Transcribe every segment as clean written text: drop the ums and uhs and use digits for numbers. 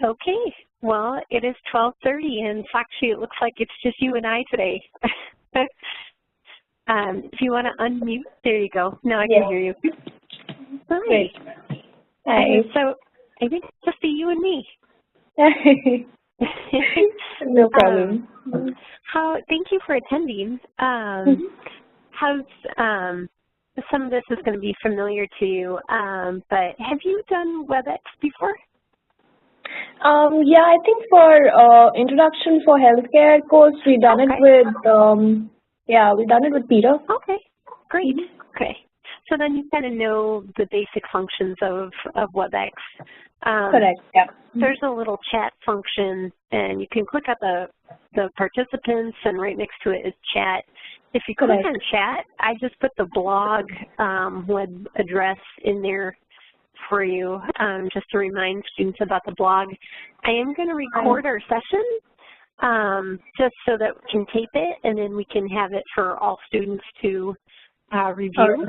Okay, well, it is 12:30, and actually it looks like it's just you and I today. If you want to unmute, there you go. Now I can hear you. Hi. Great. Hi. Okay, so I think it's just be you and me. No problem. Thank you for attending. How's, some of this is going to be familiar to you, but have you done WebEx before? Yeah, I think for Introduction for Healthcare course, we done it with, we done it with Peter. Okay, great. Okay. So then you kind of know the basic functions of WebEx. Correct, yeah. There's a little chat function, and you can click at the participants, and right next to it is chat. If you click on chat, I just put the blog web address in there for you, just to remind students about the blog. I am going to record our session just so that we can tape it, and then we can have it for all students to review.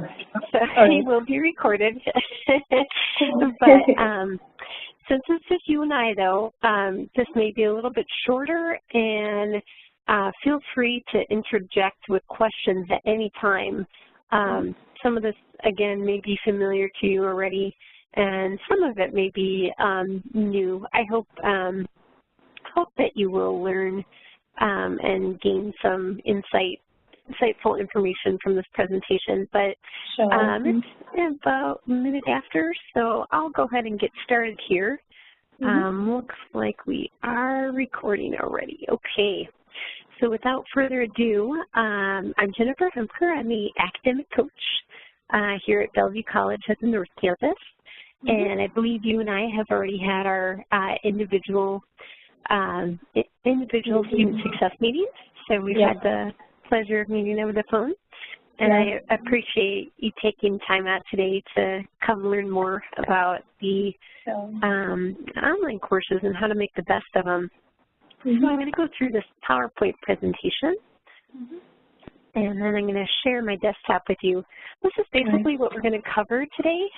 So it will be recorded. But since it's just you and I, though, this may be a little bit shorter, and feel free to interject with questions at any time. Some of this, again, may be familiar to you already, and some of it may be new. I hope that you will learn and gain some insightful information from this presentation. But it's about a minute after, so I'll go ahead and get started here. Looks like we are recording already. Okay. So without further ado, I'm Jennifer Hemker. I'm the academic coach here at Bellevue College at the North Campus. And I believe you and I have already had our individual student success meetings. So we've had the pleasure of meeting over the phone. And I appreciate you taking time out today to come learn more about the online courses and how to make the best of them. So I'm going to go through this PowerPoint presentation, and then I'm going to share my desktop with you. This is basically what we're going to cover today.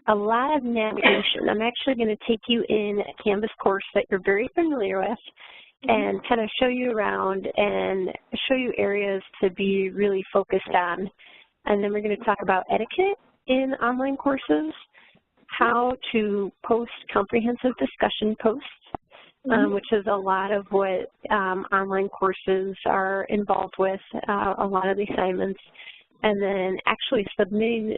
A lot of navigation. I'm actually going to take you in a Canvas course that you're very familiar with and kind of show you around and show you areas to be really focused on. And then we're going to talk about etiquette in online courses, how to post comprehensive discussion posts, which is a lot of what online courses are involved with, a lot of the assignments, and then actually submitting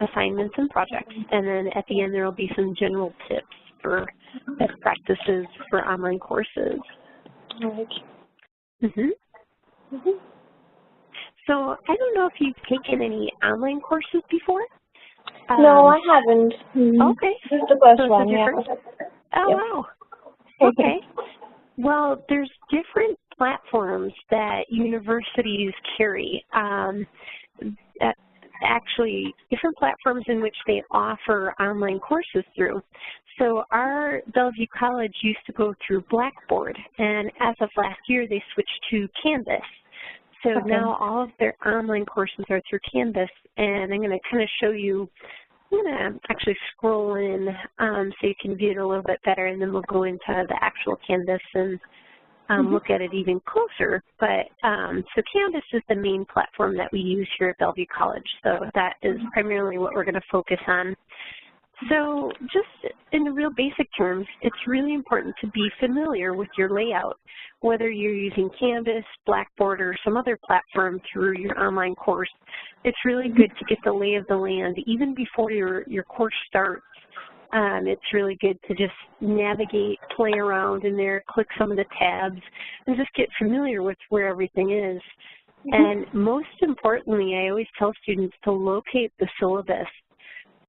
assignments and projects. And then at the end, there will be some general tips for best practices for online courses. So I don't know if you've taken any online courses before. No, I haven't. Okay. This is the first so one. Oh, wow. Okay. Well, there's different platforms that universities carry. Actually, different platforms in which they offer online courses through. So our Bellevue College used to go through Blackboard, and as of last year, they switched to Canvas. So now all of their online courses are through Canvas, and I'm going to kind of show you. I'm going to actually scroll in so you can view it a little bit better, and then we'll go into the actual Canvas and look at it even closer. But so Canvas is the main platform that we use here at Bellevue College, so that is primarily what we're going to focus on. So just in the real basic terms, it's really important to be familiar with your layout, whether you're using Canvas, Blackboard, or some other platform through your online course. It's really good to get the lay of the land even before your course starts. It's really good to just navigate, play around in there, click some of the tabs, and just get familiar with where everything is. And most importantly, I always tell students to locate the syllabus.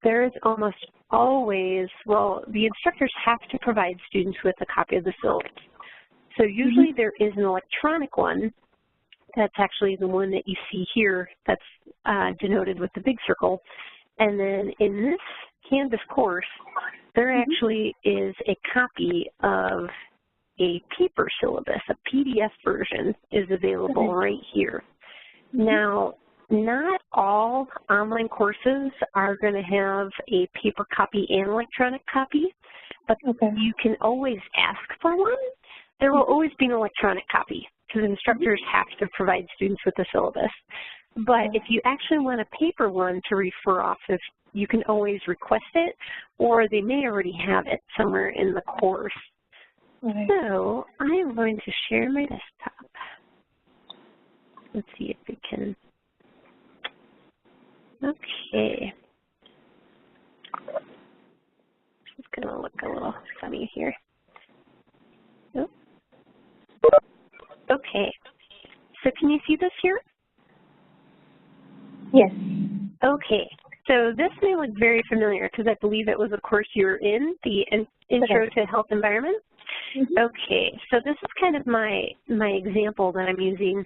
There is almost always, well, the instructors have to provide students with a copy of the syllabus. So usually there is an electronic one. That's actually the one that you see here that's denoted with the big circle. And then in this Canvas course, there actually is a copy of a paper syllabus, a PDF version is available right here. Now, not all online courses are going to have a paper copy and electronic copy. but Okay. you can always ask for one. There will always be an electronic copy because instructors have to provide students with the syllabus. But if you actually want a paper one to refer off of, you can always request it, or they may already have it somewhere in the course. Right. So I am going to share my desktop. Let's see if we can. Okay. It's going to look a little funny here. Oh. Okay. So can you see this here? Yes. Okay. So this may look very familiar because I believe it was a course you were in, the Intro to Health Environment. Okay. So this is kind of my example that I'm using.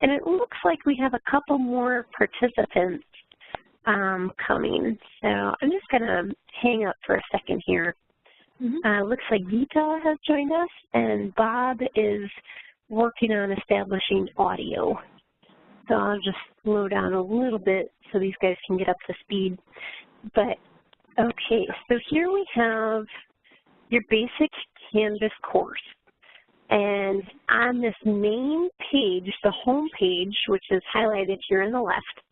And it looks like we have a couple more participants coming. So I'm just going to hang up for a second here. Looks like Vita has joined us, and Bob is working on establishing audio. So I'll just slow down a little bit so these guys can get up to speed. But, okay, so here we have your basic Canvas course. And on this main page, the home page, which is highlighted here on the left,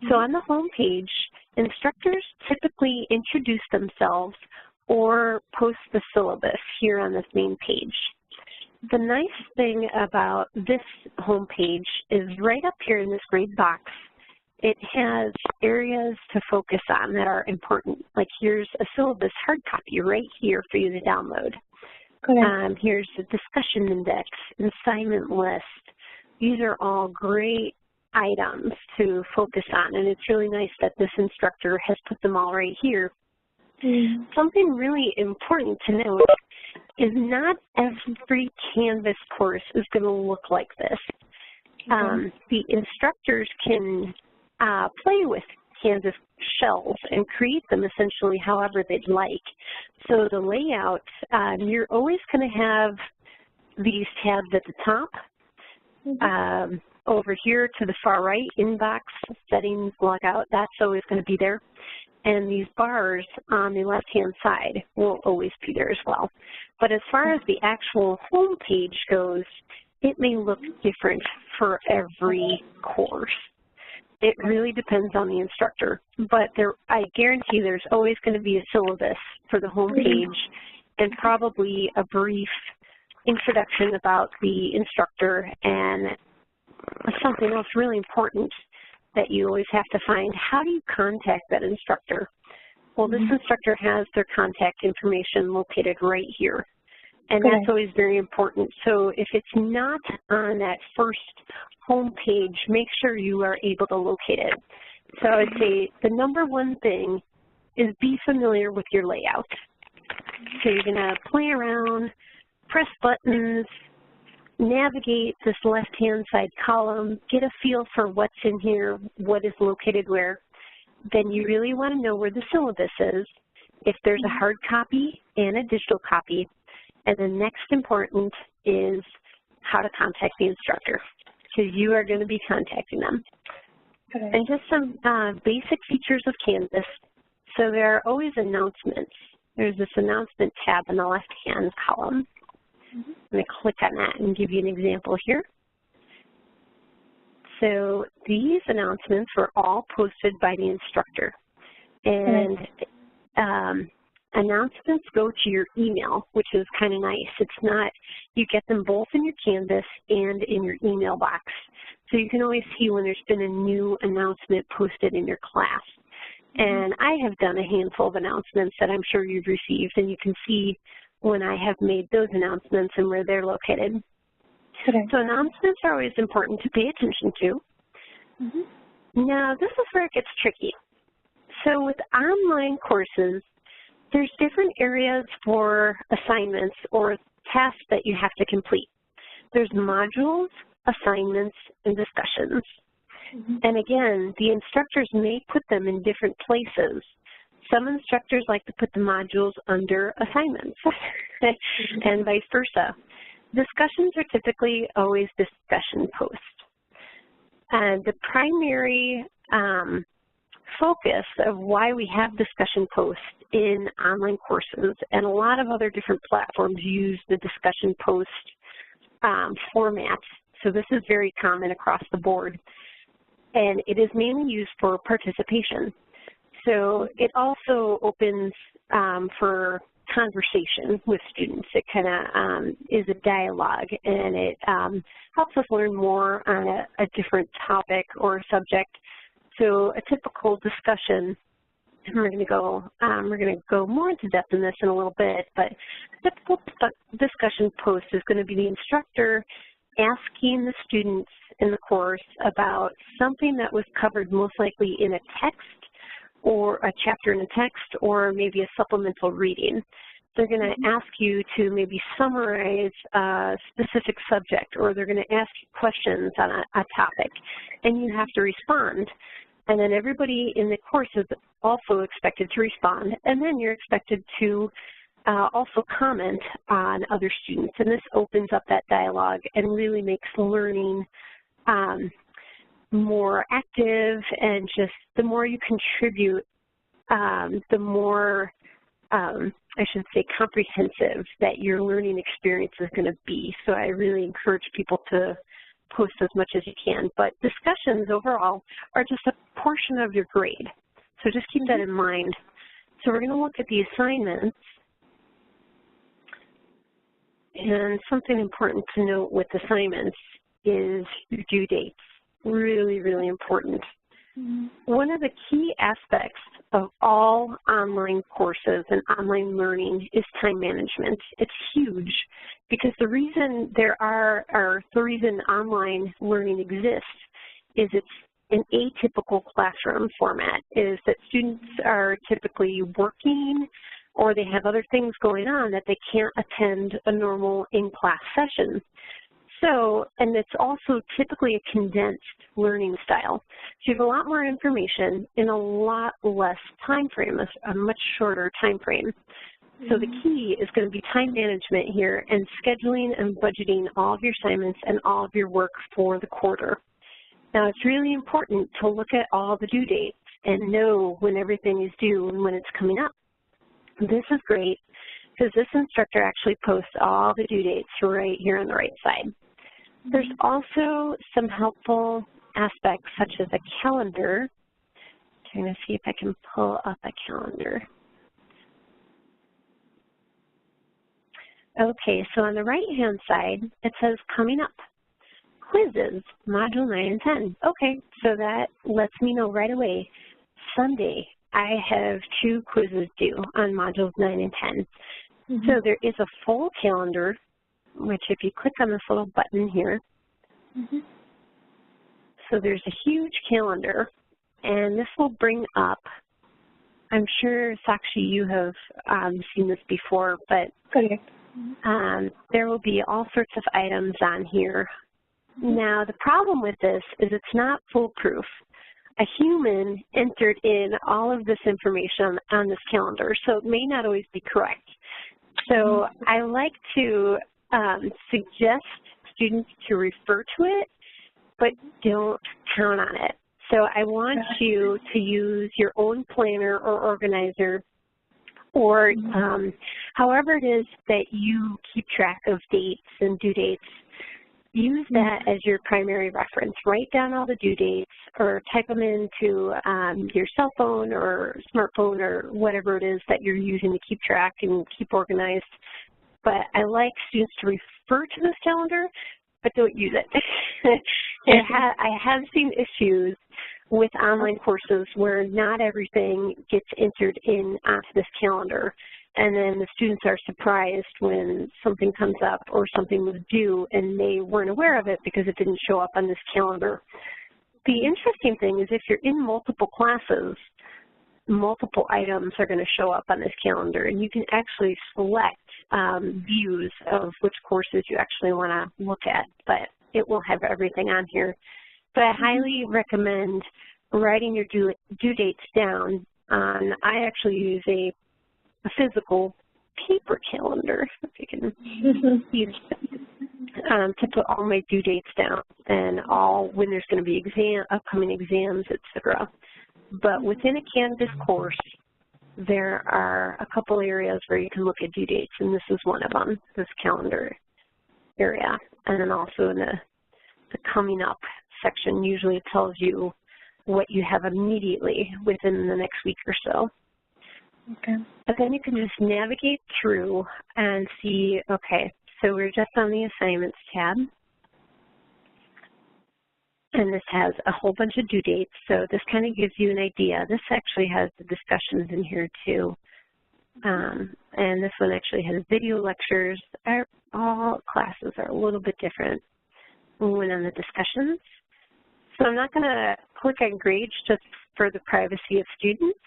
so on the home page, instructors typically introduce themselves or post the syllabus here on this main page. The nice thing about this home page is right up here in this gray box, it has areas to focus on that are important. Like here's a syllabus hard copy right here for you to download. Here's the discussion index, assignment list. These are all great items to focus on, and it's really nice that this instructor has put them all right here. Something really important to note is not every Canvas course is going to look like this. The instructors can play with Canvas shells and create them essentially however they'd like. So the layout, you're always going to have these tabs at the top. Over here to the far right, inbox, settings, logout, that's always going to be there. And these bars on the left-hand side will always be there as well. But as far as the actual home page goes, it may look different for every course. It really depends on the instructor. But I guarantee there's always going to be a syllabus for the home page and probably a brief introduction about the instructor and something else really important that you always have to find. How do you contact that instructor? Well, this instructor has their contact information located right here, and that's always very important. So if it's not on that first home page, make sure you are able to locate it. So I would say the number one thing is be familiar with your layout. So you're going to play around, press buttons, navigate this left-hand side column, get a feel for what's in here, what is located where. Then you really want to know where the syllabus is, if there's a hard copy and a digital copy. And the next important is how to contact the instructor, because you are going to be contacting them. And just some basic features of Canvas. So there are always announcements. There's this announcement tab in the left-hand column. I'm going to click on that and give you an example here. So these announcements were all posted by the instructor. And announcements go to your email, which is kind of nice. It's not, you get them both in your Canvas and in your email box. So you can always see when there's been a new announcement posted in your class. And I have done a handful of announcements that I'm sure you've received, and you can see when I have made those announcements and where they're located. So announcements are always important to pay attention to. Now, this is where it gets tricky. So with online courses, there's different areas for assignments or tasks that you have to complete. There's modules, assignments, and discussions. And again, the instructors may put them in different places. Some instructors like to put the modules under assignments and vice versa. Discussions are typically always discussion posts. And the primary focus of why we have discussion posts in online courses, and a lot of other different platforms use the discussion post format. So this is very common across the board, and it is mainly used for participation. So it also opens for conversation with students. It kind of is a dialogue, and it helps us learn more on a different topic or subject. So a typical discussion, and we're going to go more into depth in this in a little bit, but a typical discussion post is going to be the instructor asking the students in the course about something that was covered most likely in a text or a chapter in a text or maybe a supplemental reading. They're going to ask you to maybe summarize a specific subject, or they're going to ask you questions on a topic, and you have to respond. And then everybody in the course is also expected to respond, and then you're expected to also comment on other students. And this opens up that dialogue and really makes learning more active, and just the more you contribute, the more, I should say, comprehensive that your learning experience is going to be. So I really encourage people to post as much as you can. But discussions overall are just a portion of your grade. So just keep that in mind. So we're going to look at the assignments. And something important to note with assignments is your due dates. Really, really important. One of the key aspects of all online courses and online learning is time management. It's huge because the reason the reason online learning exists is it's an atypical classroom format, is that students are typically working or they have other things going on that they can't attend a normal in-class session. So, and it's also typically a condensed learning style. So you have a lot more information in a lot less time frame, a much shorter time frame. So the key is going to be time management here and scheduling and budgeting all of your assignments and all of your work for the quarter. Now, it's really important to look at all the due dates and know when everything is due and when it's coming up. This is great because this instructor actually posts all the due dates right here on the right side. There's also some helpful aspects such as a calendar. I'm trying to see if I can pull up a calendar. Okay, so on the right-hand side, it says coming up. Quizzes, Module 9 and 10. Okay, so that lets me know right away. Sunday, I have 2 quizzes due on Modules 9 and 10. So there is a full calendar, which if you click on this little button here, so there's a huge calendar, and this will bring up, I'm sure, Sakshi, you have seen this before, but there will be all sorts of items on here. Now, the problem with this is it's not foolproof. A human entered in all of this information on this calendar, so it may not always be correct. So I like to suggest students to refer to it, but don't count on it. So I want you to use your own planner or organizer, or however it is that you keep track of dates and due dates. Use that as your primary reference. Write down all the due dates or type them into your cell phone or smartphone or whatever it is that you're using to keep track and keep organized. But I like students to refer to this calendar, but don't use it. I have seen issues with online courses where not everything gets entered in onto this calendar, and then the students are surprised when something comes up or something was due and they weren't aware of it because it didn't show up on this calendar. The interesting thing is if you're in multiple classes, multiple items are going to show up on this calendar, and you can actually select views of which courses you actually want to look at, but it will have everything on here. But I highly recommend writing your due dates down. I actually use a physical paper calendar, if you can see to put all my due dates down and all when there's going to be upcoming exams, etc. But within a Canvas course, there are a couple areas where you can look at due dates, and this is one of them, this calendar area. And then also in the coming up section, usually it tells you what you have immediately within the next week or so. Okay. And then you can just navigate through and see, okay, so we're just on the assignments tab. And this has a whole bunch of due dates, so this kind of gives you an idea. This actually has the discussions in here too. And this one actually has video lectures. All classes are a little bit different when on the discussions. So I'm not going to click on grades just for the privacy of students,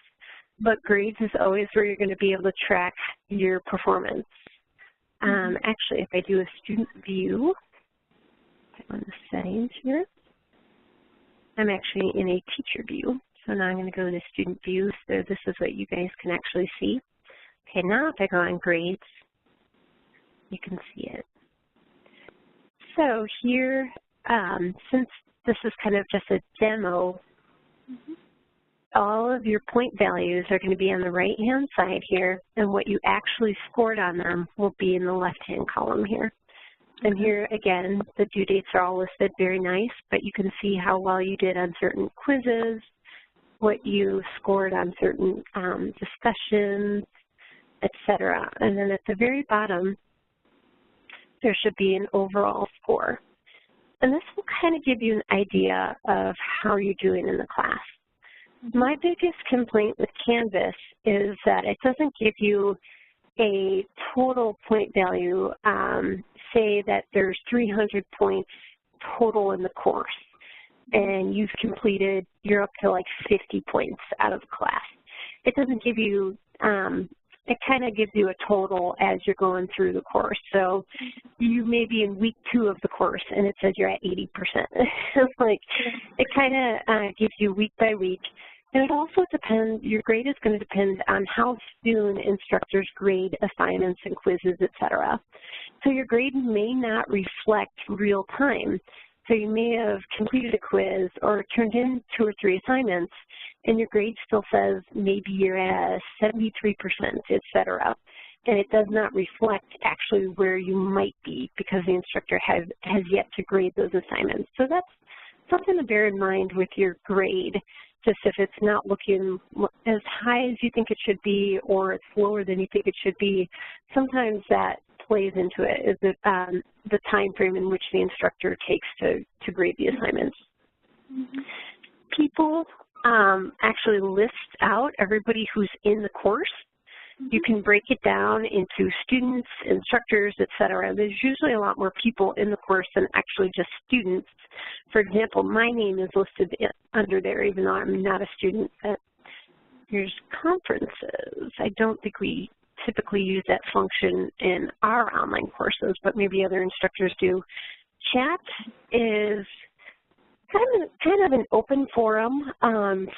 but grades is always where you're going to be able to track your performance. Actually, if I do a student view on the settings here, I'm actually in a teacher view. So now I'm going to go to student view, so this is what you guys can actually see. Okay, now if I go on grades, you can see it. So here, since this is kind of just a demo, all of your point values are going to be on the right-hand side here, and what you actually scored on them will be in the left-hand column here. And here, again, the due dates are all listed, very nice, but you can see how well you did on certain quizzes, what you scored on certain discussions, etc. And then at the very bottom, there should be an overall score. And this will kind of give you an idea of how you're doing in the class. My biggest complaint with Canvas is that it doesn't give you a total point value. Say that there's 300 points total in the course, and you've completed, you're up to like 50 points out of the class. It doesn't give you, it kind of gives you a total as you're going through the course. So you may be in week 2 of the course, and it says you're at 80%. Like, it kind of gives you week by week. And it also depends, your grade is going to depend on how soon instructors grade assignments and quizzes, etc. So your grade may not reflect real time. So you may have completed a quiz or turned in 2 or 3 assignments, and your grade still says maybe you're at 73%, etc. And it does not reflect actually where you might be because the instructor has yet to grade those assignments. So that's something to bear in mind with your grade. Just if it's not looking as high as you think it should be or it's lower than you think it should be, sometimes that plays into it, is the time frame in which the instructor takes to grade the assignments. People actually list out everybody who's in the course. You can break it down into students, instructors, etc. There's usually a lot more people in the course than actually just students. For example, my name is listed under there, even though I'm not a student. Here's conferences. I don't think we typically use that function in our online courses, but maybe other instructors do. Chat is kind of an open forum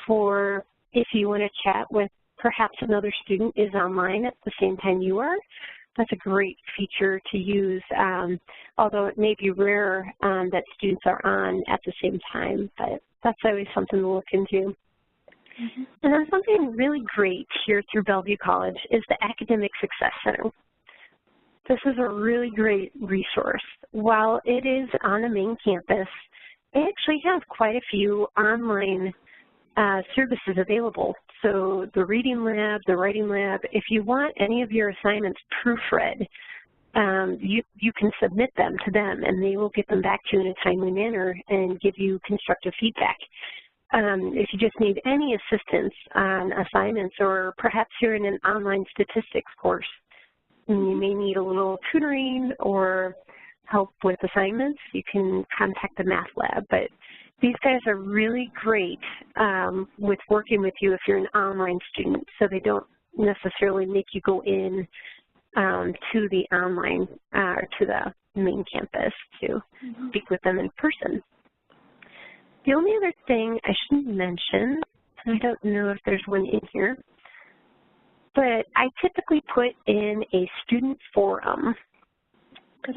for if you want to chat with perhaps another student is online at the same time you are. That's a great feature to use, although it may be rare that students are on at the same time, but that's always something to look into. And then something really great here through Bellevue College is the Academic Success Center. This is a really great resource. While it is on the main campus, they actually have quite a few online services available. So the reading lab, the writing lab, if you want any of your assignments proofread, you can submit them to them and they will get them back to you in a timely manner and give you constructive feedback. If you just need any assistance on assignments, or perhaps you're in an online statistics course and you may need a little tutoring or help with assignments, you can contact the math lab. But these guys are really great with working with you if you're an online student, so they don't necessarily make you go in to the online or to the main campus to speak with them in person. The only other thing I should mention, I don't know if there's one in here, but I typically put in a student forum.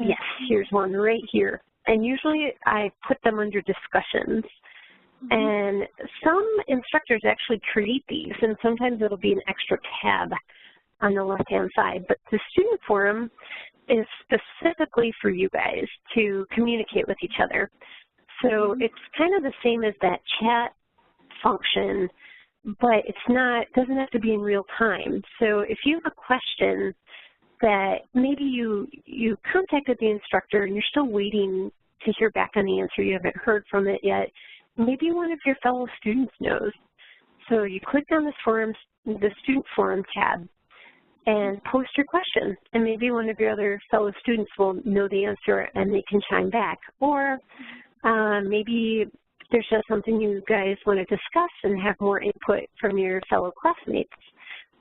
Yes, here's one right here. And usually I put them under discussions. And some instructors actually create these, and sometimes it'll be an extra tab on the left-hand side. But the student forum is specifically for you guys to communicate with each other. So it's kind of the same as that chat function, but it's not, doesn't have to be in real time. So if you have a question that maybe you contacted the instructor and you're still waiting to hear back on the answer, you haven't heard from it yet, maybe one of your fellow students knows. So you click on this forum, the student forum tab, and post your question, and maybe one of your other fellow students will know the answer and they can chime back. Or maybe there's just something you guys want to discuss and have more input from your fellow classmates.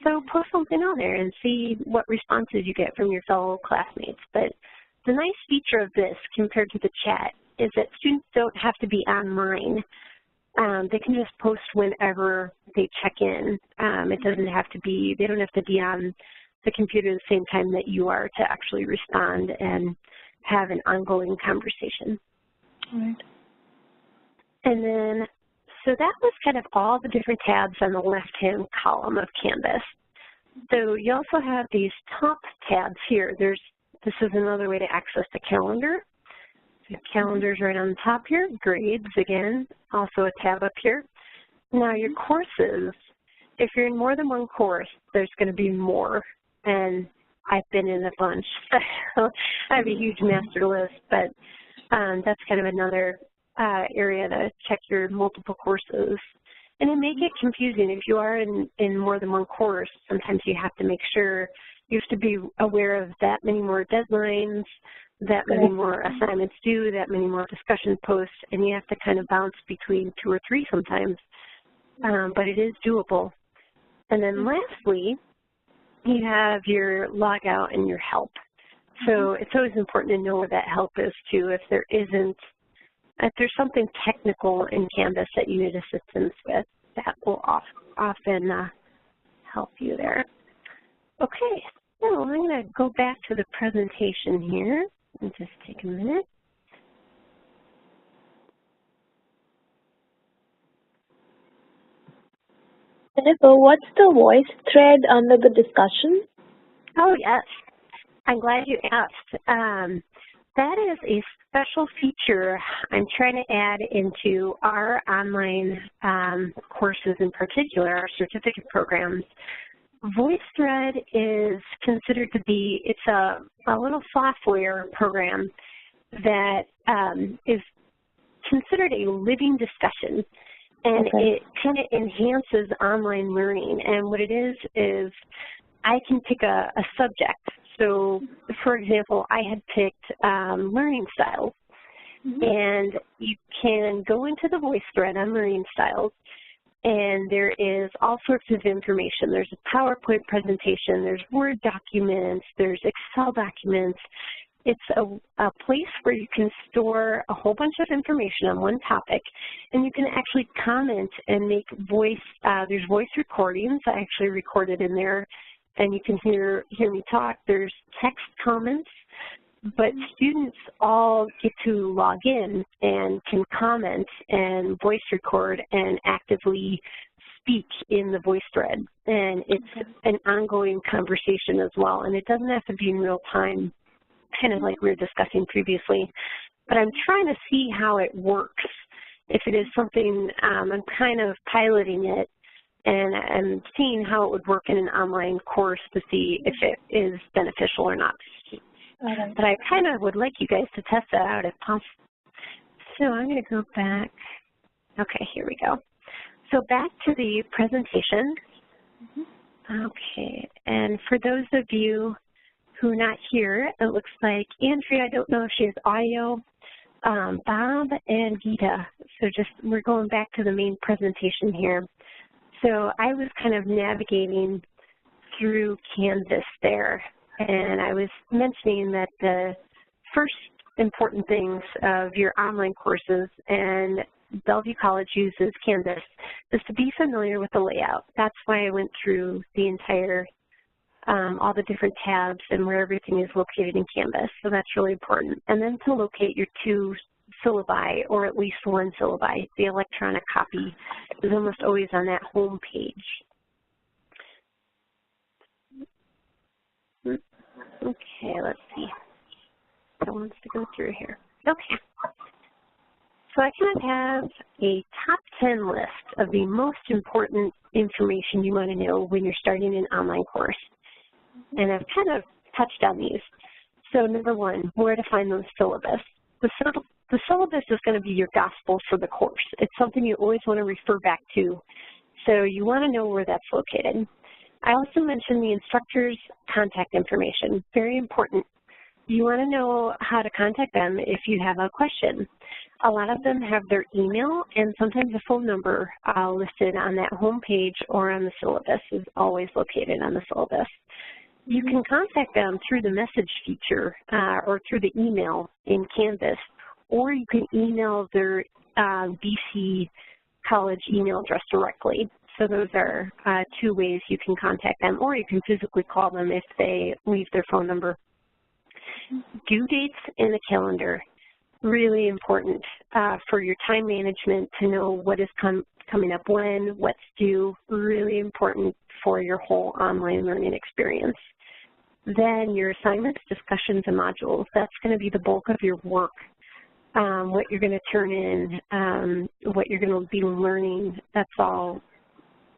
So post something on there and see what responses you get from your fellow classmates. But the nice feature of this compared to the chat is that students don't have to be online. They can just post whenever they check in. It doesn't have to be, they don't have to be on the computer at the same time that you are to actually respond and have an ongoing conversation. All right. And then, so that was kind of all the different tabs on the left-hand column of Canvas. So you also have these top tabs here. This is another way to access the calendar. The calendar's right on the top here. Grades, again, also a tab up here. Now your courses, if you're in more than one course, there's going to be more. And I've been in a bunch. I have a huge master list, but that's kind of another area to check your multiple courses. And it may get confusing. If you are in more than one course, sometimes you have to make sure, you have to be aware of that many more deadlines, that many more assignments due, that many more discussion posts, and you have to kind of bounce between 2 or 3 sometimes, but it is doable. And then lastly, you have your logout and your help. So it's always important to know where that help is too. If there's something technical in Canvas that you need assistance with, that will often help you there. Okay, so I'm going to go back to the presentation here and just take a minute. Jennifer, what's the voice thread under the discussion? Oh, yes. I'm glad you asked. That is a special feature I'm trying to add into our online courses, in particular, our certificate programs. Voicethread is considered to be, it's a little software program that is considered a living discussion, and it kind of enhances online learning. And what it is I can pick a subject. So, for example, I had picked learning styles, and you can go into the Voicethread on learning styles, and there is all sorts of information. There's a PowerPoint presentation, there's Word documents, there's Excel documents. It's a place where you can store a whole bunch of information on one topic, and you can actually comment and make there's voice recordings. I actually recorded in there, and you can hear me talk. There's text comments, but students all get to log in and can comment and voice record and actively speak in the Voicethread. And it's an ongoing conversation as well, and it doesn't have to be in real time, kind of like we were discussing previously. But I'm trying to see how it works. If it is something, I'm kind of piloting it, and I'm seeing how it would work in an online course to see if it is beneficial or not. But I kind of would like you guys to test that out if possible. So I'm going to go back. Okay, here we go. So back to the presentation. Okay, and for those of you who are not here, it looks like Andrea, I don't know if she has audio, Bob and Gita. So we're going back to the main presentation here. So I was kind of navigating through Canvas there, and I was mentioning that the first important things of your online courses, and Bellevue College uses Canvas, is to be familiar with the layout. That's why I went through the entire, all the different tabs and where everything is located in Canvas. So that's really important. And then to locate your 2 syllabi, or at least one syllabi. The electronic copy is almost always on that home page. Okay, let's see. Who wants to go through here? Okay. So I kind of have a top 10 list of the most important information you want to know when you're starting an online course. And I've kind of touched on these. So number one, where to find the syllabus. The syllabus is going to be your gospel for the course. It's something you always want to refer back to. So you want to know where that's located. I also mentioned the instructor's contact information, very important. You want to know how to contact them if you have a question. A lot of them have their email and sometimes a phone number listed on that home page or on the syllabus, is always located on the syllabus. You can contact them through the message feature or through the email in Canvas, or you can email their BC College email address directly. So those are two ways you can contact them, or you can physically call them if they leave their phone number. Due dates in the calendar, really important for your time management to know what is coming up when, what's due, really important for your whole online learning experience. Then your assignments, discussions, and modules, that's going to be the bulk of your work. What you're going to turn in, what you're going to be learning, that's all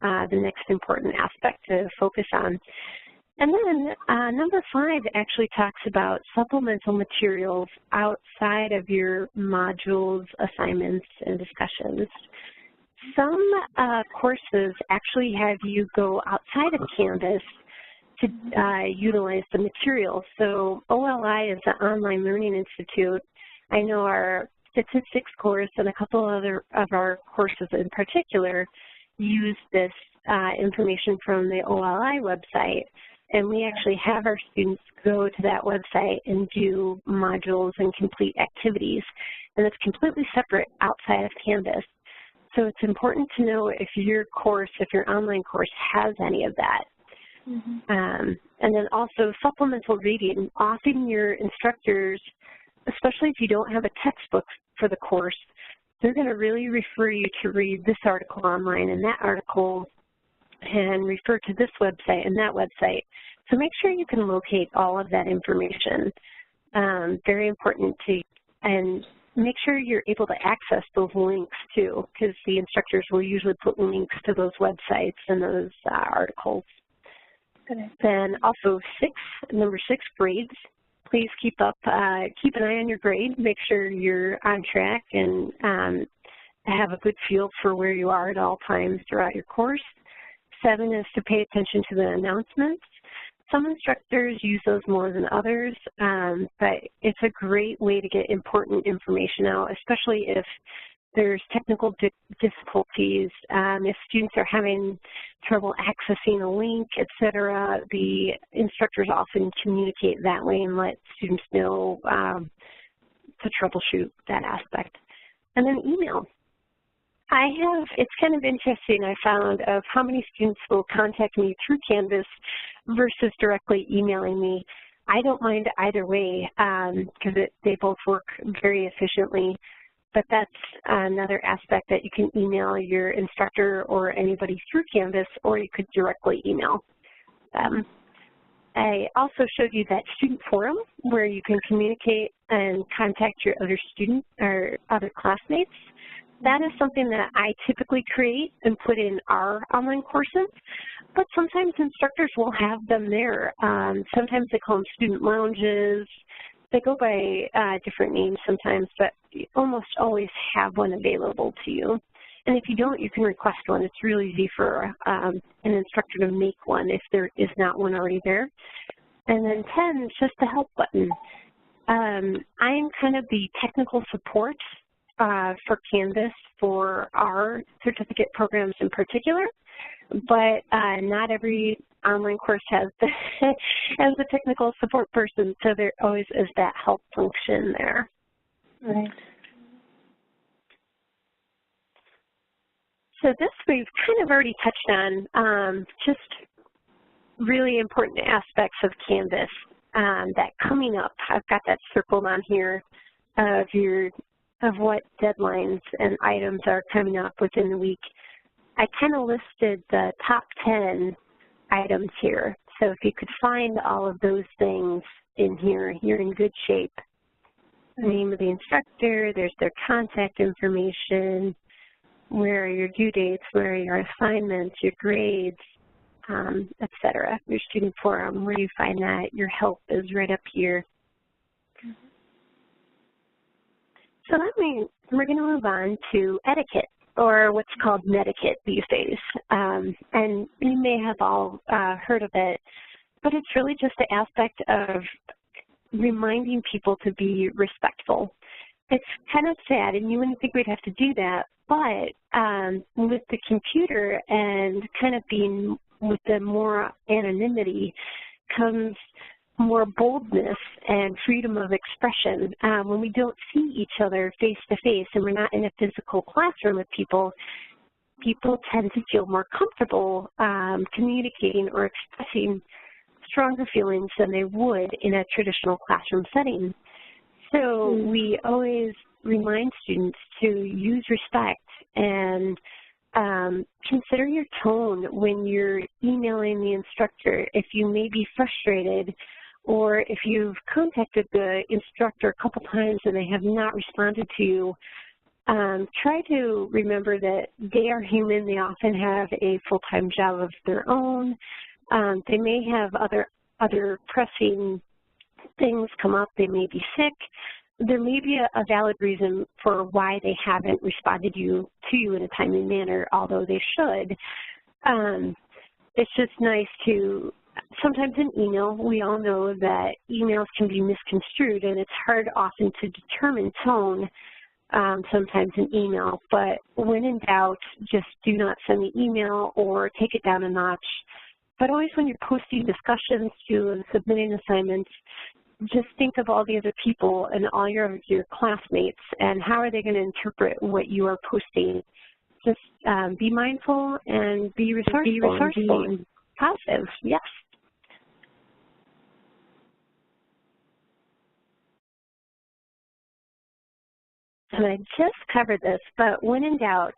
the next important aspect to focus on. And then number 5 actually talks about supplemental materials outside of your modules, assignments, and discussions. Some courses actually have you go outside of Canvas to utilize the materials. So OLI is the Online Learning Institute. I know our statistics course and a couple other of our courses in particular use this information from the OLI website. And we actually have our students go to that website and do modules and complete activities. And it's completely separate outside of Canvas. So it's important to know if your course, if your online course has any of that. And then also supplemental reading. Often your instructors, especially if you don't have a textbook for the course, they're going to really refer you to read this article online and that article and refer to this website and that website. So make sure you can locate all of that information. Very important to, and make sure you're able to access those links too, because the instructors will usually put links to those websites and those articles. Then also number 6, grades. Please keep an eye on your grade. Make sure you're on track and have a good feel for where you are at all times throughout your course. 7 is to pay attention to the announcements. Some instructors use those more than others, but it's a great way to get important information out, especially if there's technical difficulties, if students are having trouble accessing a link, etc. The instructors often communicate that way and let students know to troubleshoot that aspect. And then email. It's kind of interesting, I found, of how many students will contact me through Canvas versus directly emailing me. I don't mind either way because they both work very efficiently, but that's another aspect that you can email your instructor or anybody through Canvas, or you could directly email them. I also showed you that student forum where you can communicate and contact your other students or other classmates. That is something that I typically create and put in our online courses, but sometimes instructors will have them there. Sometimes they call them student lounges. They go by different names sometimes, but you almost always have one available to you. And if you don't, you can request one. It's really easy for an instructor to make one if there is not one already there. And then 10 is just the help button. I am kind of the technical support for Canvas for our certificate programs in particular, but not every online course has the technical support person, so there always is that help function there. Right. So this we've kind of already touched on, just really important aspects of Canvas that coming up. I've got that circled on here of your of what deadlines and items are coming up within the week, I kind of listed the top 10 items here. So if you could find all of those things in here, you're in good shape. The name of the instructor, there's their contact information, where are your due dates, where are your assignments, your grades, etc. Your student forum, where you find that. Your help is right up here. So we're going to move on to etiquette, or what's called Netiquette these days. And you may have all heard of it, but it's really just the aspect of reminding people to be respectful. It's kind of sad, and you wouldn't think we'd have to do that, but with the computer and kind of being with the more anonymity comes more boldness and freedom of expression. When we don't see each other face to face and we're not in a physical classroom with people, people tend to feel more comfortable communicating or expressing stronger feelings than they would in a traditional classroom setting. So we always remind students to use respect and consider your tone when you're emailing the instructor. If you may be frustrated, or if you've contacted the instructor a couple times and they have not responded to you, try to remember that they are human. They often have a full-time job of their own. They may have other pressing things come up. They may be sick. There may be a valid reason for why they haven't responded to you in a timely manner, although they should. It's just nice to, sometimes in email, we all know that emails can be misconstrued, and it's hard often to determine tone sometimes in email. But when in doubt, just do not send the email or take it down a notch. But always when you're posting discussions to and submitting assignments, just think of all the other people and all your classmates and how are they going to interpret what you are posting. Just be mindful and be resourceful and positive. Yes. And I just covered this, but when in doubt,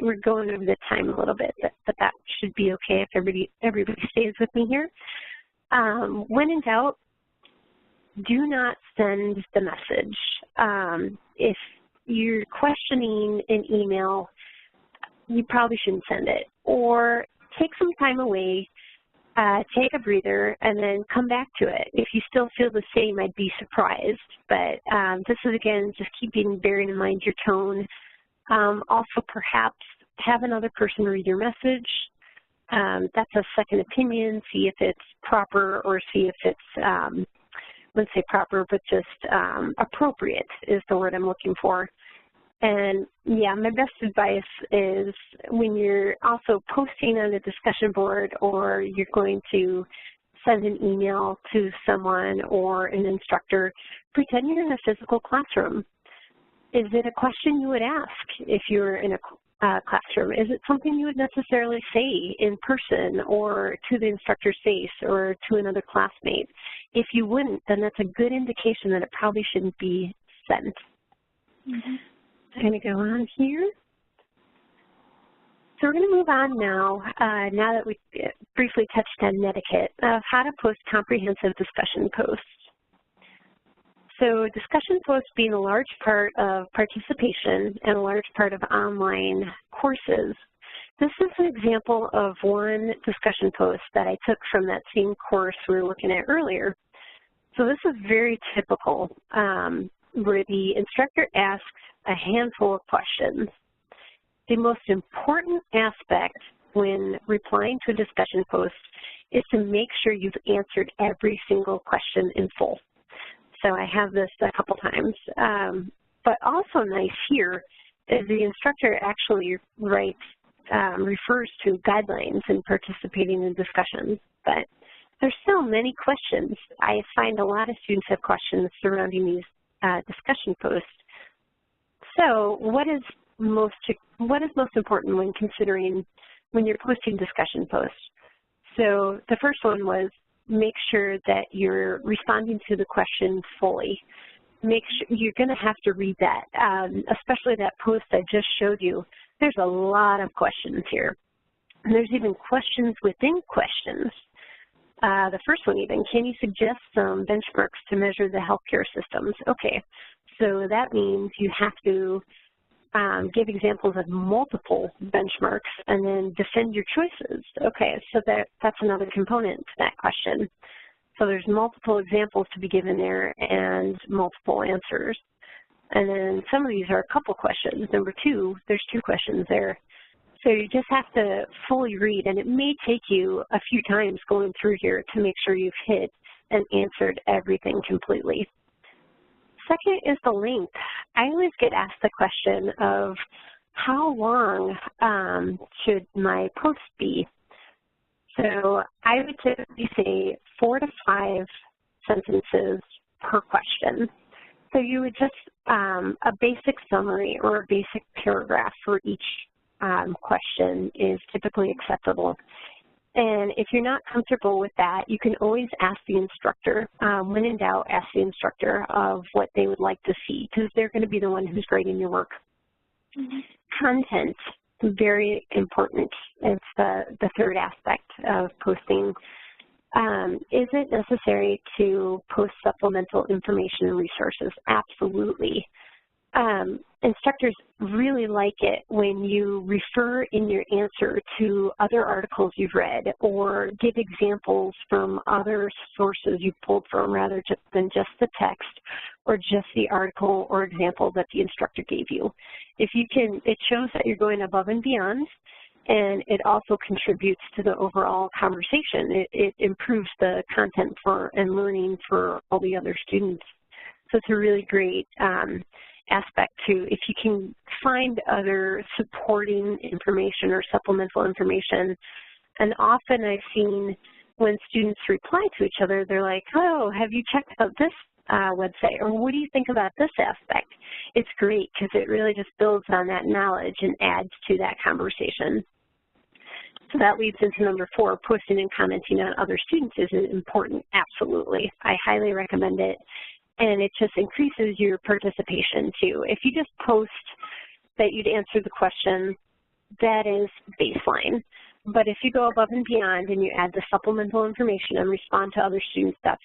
we're going over the time a little bit, but that should be okay if everybody stays with me here. When in doubt, do not send the message. If you're questioning an email, you probably shouldn't send it. Or take some time away, take a breather, and then come back to it. If you still feel the same, I'd be surprised. But this is, again, just bearing in mind your tone. Also, perhaps have another person read your message. That's a second opinion. See if it's proper, or see if it's, let's say proper, but just appropriate is the word I'm looking for. And yeah, my best advice is when you're also posting on a discussion board, or you're going to send an email to someone or an instructor, pretend you're in a physical classroom. Is it a question you would ask if you're in a classroom? Is it something you would necessarily say in person or to the instructor's face or to another classmate? If you wouldn't, then that's a good indication that it probably shouldn't be sent. I'm going to go on here. So we're going to move on now, now that we briefly touched on Netiquette, of how to post comprehensive discussion posts. So discussion posts being a large part of participation and a large part of online courses. This is an example of one discussion post that I took from that same course we were looking at earlier. So this is very typical, where the instructor asks a handful of questions. The most important aspect when replying to a discussion post is to make sure you've answered every single question in full. So I have this a couple times, but also nice here is the instructor actually writes, refers to guidelines in participating in discussions, but there's still many questions. I find a lot of students have questions surrounding these discussion posts. So what is most important when you're posting discussion posts? So the first one was make sure that you're responding to the questions fully. make sure you're going to have to read that, especially that post I just showed you. There's a lot of questions here. And there's even questions within questions. The first one even, can you suggest some benchmarks to measure the healthcare systems? Okay, so that means you have to give examples of multiple benchmarks and then defend your choices. Okay, so that's another component to that question. So there's multiple examples to be given there and multiple answers. And then some of these are a couple questions. Number two, there's two questions there. So you just have to fully read, and it may take you a few times going through here to make sure you've hit and answered everything completely. Second is the length. I always get asked the question of how long should my post be? So I would typically say 4 to 5 sentences per question. So you would just, a basic summary or a basic paragraph for each question is typically acceptable. And if you're not comfortable with that, you can always ask the instructor. When in doubt, ask the instructor of what they would like to see, because they're going to be the one who's grading your work. Content, very important. It's the third aspect of posting. Is it necessary to post supplemental information and resources? Absolutely. Instructors really like it when you refer in your answer to other articles you've read or give examples from other sources you've pulled from rather than just the text or just the article or example that the instructor gave you. If you can, it shows that you're going above and beyond, and it also contributes to the overall conversation. It improves the content and learning for all the other students. So it's a really great aspect too. If you can find other supporting information or supplemental information, and often I've seen when students reply to each other, they're like, oh, have you checked out this website, or what do you think about this aspect? It's great because it really just builds on that knowledge and adds to that conversation. So that leads into number 4, posting and commenting on other students is important. Absolutely. I highly recommend it. And it just increases your participation too. If you just post that you'd answer the question, that is baseline. But if you go above and beyond and you add the supplemental information and respond to other students, that's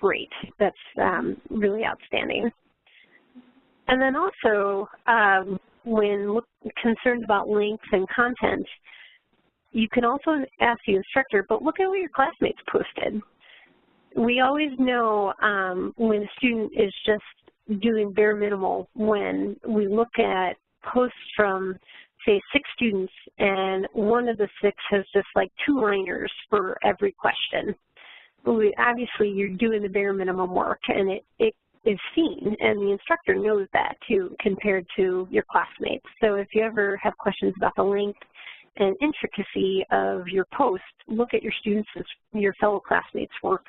great. That's really outstanding. And then also, when concerned about links and content, you can also ask the instructor, but look at what your classmates posted. We always know when a student is just doing bare minimal when we look at posts from, say, 6 students and one of the 6 has just like 2-liners for every question. Obviously, you're doing the bare minimum work, and it is seen, and the instructor knows that too compared to your classmates. So if you ever have questions about the length and intricacy of your post, look at your students' your fellow classmates' work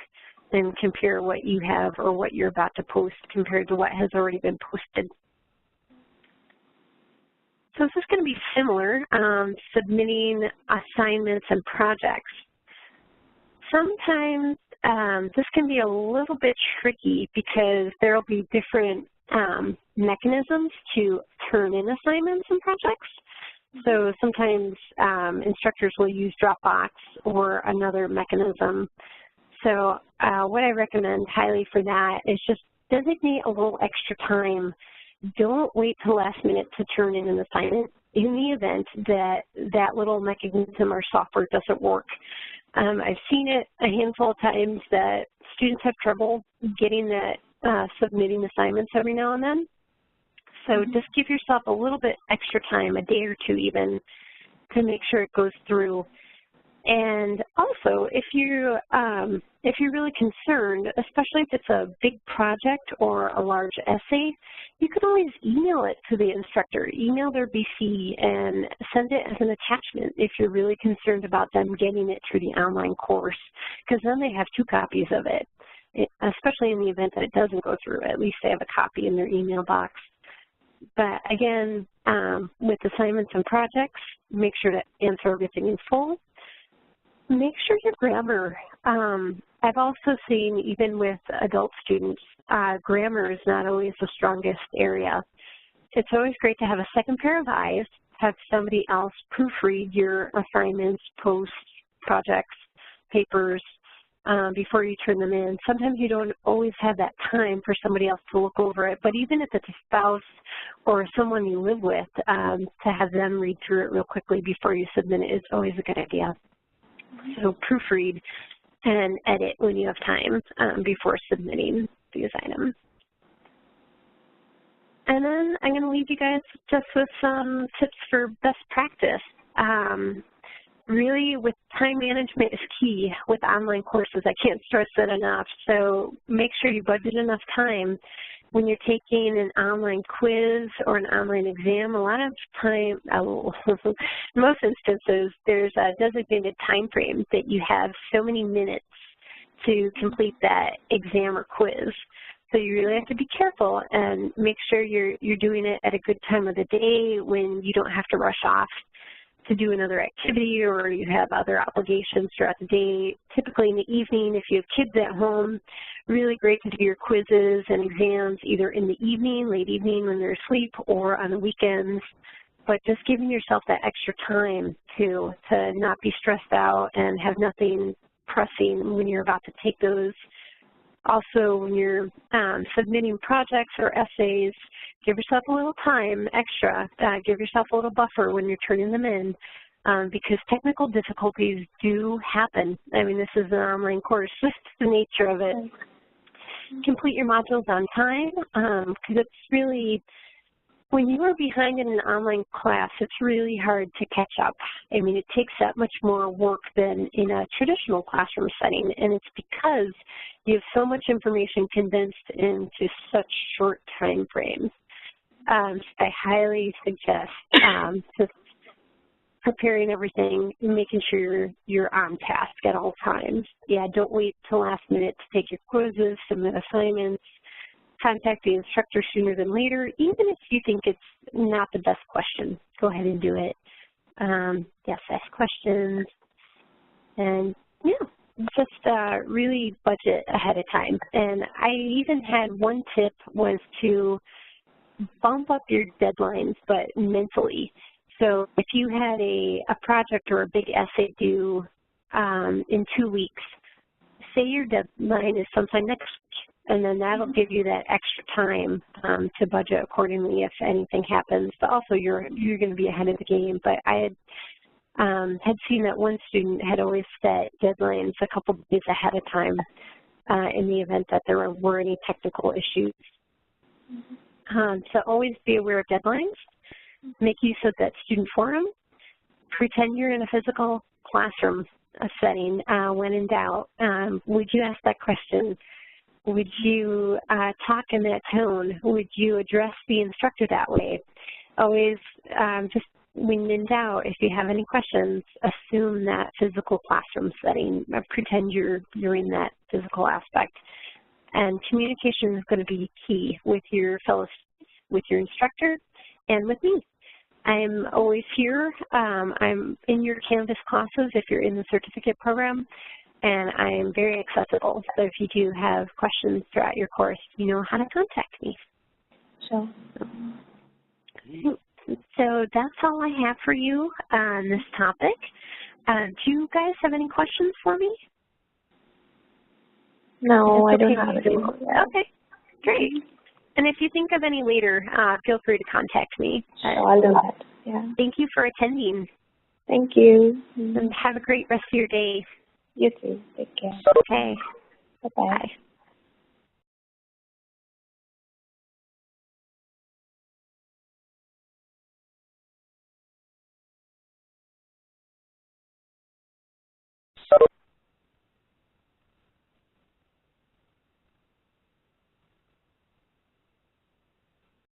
and compare what you have or what you're about to post compared to what has already been posted. So this is going to be similar, submitting assignments and projects. Sometimes this can be a little bit tricky because there will be different mechanisms to turn in assignments and projects. So sometimes instructors will use Dropbox or another mechanism. So what I recommend highly for that is just designate a little extra time. Don't wait till the last minute to turn in an assignment. In the event that that little mechanism or software doesn't work, I've seen it a handful of times that students have trouble getting that submitting assignments every now and then. So just give yourself a little bit extra time, a day or 2 even, to make sure it goes through. And also, if you're really concerned, especially if it's a big project or a large essay, you can always email it to the instructor, email their BC, and send it as an attachment if you're really concerned about them getting it through the online course, because then they have 2 copies of it, especially in the event that it doesn't go through. At least they have a copy in their email box. But again, with assignments and projects, make sure to answer everything in full. Make sure your grammar I've also seen, even with adult students, grammar is not always the strongest area. It's always great to have a second pair of eyes, have somebody else proofread your assignments, posts, projects, papers, before you turn them in. Sometimes you don't always have that time for somebody else to look over it, but even if it's a spouse or someone you live with, to have them read through it real quickly before you submit it is always a good idea. So proofread and edit when you have time before submitting these items. And then I'm going to leave you guys just with some tips for best practice. Really, with time management is key with online courses. I can't stress that enough. So make sure you budget enough time when you're taking an online quiz or an online exam. A lot of time, in most instances, there's a designated time frame that you have so many minutes to complete that exam or quiz. So you really have to be careful and make sure you're doing it at a good time of the day when you don't have to rush off to do another activity or you have other obligations throughout the day. Typically in the evening, if you have kids at home, really great to do your quizzes and exams either in the evening, late evening when they're asleep, or on the weekends. But just giving yourself that extra time to not be stressed out and have nothing pressing when you're about to take those. Also, when you're submitting projects or essays, give yourself a little time extra. Give yourself a little buffer when you're turning them in because technical difficulties do happen. I mean, this is an online course. That's the nature of it. Complete your modules on time because it's really, when you are behind in an online class, it's really hard to catch up. I mean, it takes that much more work than in a traditional classroom setting, and it's because you have so much information condensed into such short time frames. I highly suggest just preparing everything and making sure you're on task at all times. Yeah, don't wait till last minute to take your quizzes, submit assignments. Contact the instructor sooner than later, even if you think it's not the best question. Go ahead and do it. Yes, ask questions. And yeah, just really budget ahead of time. And I even had one tip was to bump up your deadlines, but mentally. So if you had a project or a big essay due in 2 weeks, say your deadline is sometime next week. And then that'll give you that extra time to budget accordingly if anything happens. But also you're going to be ahead of the game. But I had seen that one student had always set deadlines a couple of days ahead of time in the event that there were any technical issues. So always be aware of deadlines. Make use of that student forum. Pretend you're in a physical classroom setting when in doubt. Would you ask that question? Would you talk in that tone? Would you address the instructor that way? Always just when in doubt, if you have any questions, assume that physical classroom setting. Pretend you're in that physical aspect. And communication is going to be key with your fellow students, with your instructor, and with me. I'm always here. I'm in your Canvas classes if you're in the certificate program. And I am very accessible. So if you do have questions throughout your course, you know how to contact me. Sure. So that's all I have for you on this topic. Do you guys have any questions for me? No, I don't have any more. Okay, great. And if you think of any later, feel free to contact me. Sure, I'll do that. Yeah. Thank you for attending. Thank you. And have a great rest of your day. You too. Take care. Okay. Bye-bye. Bye.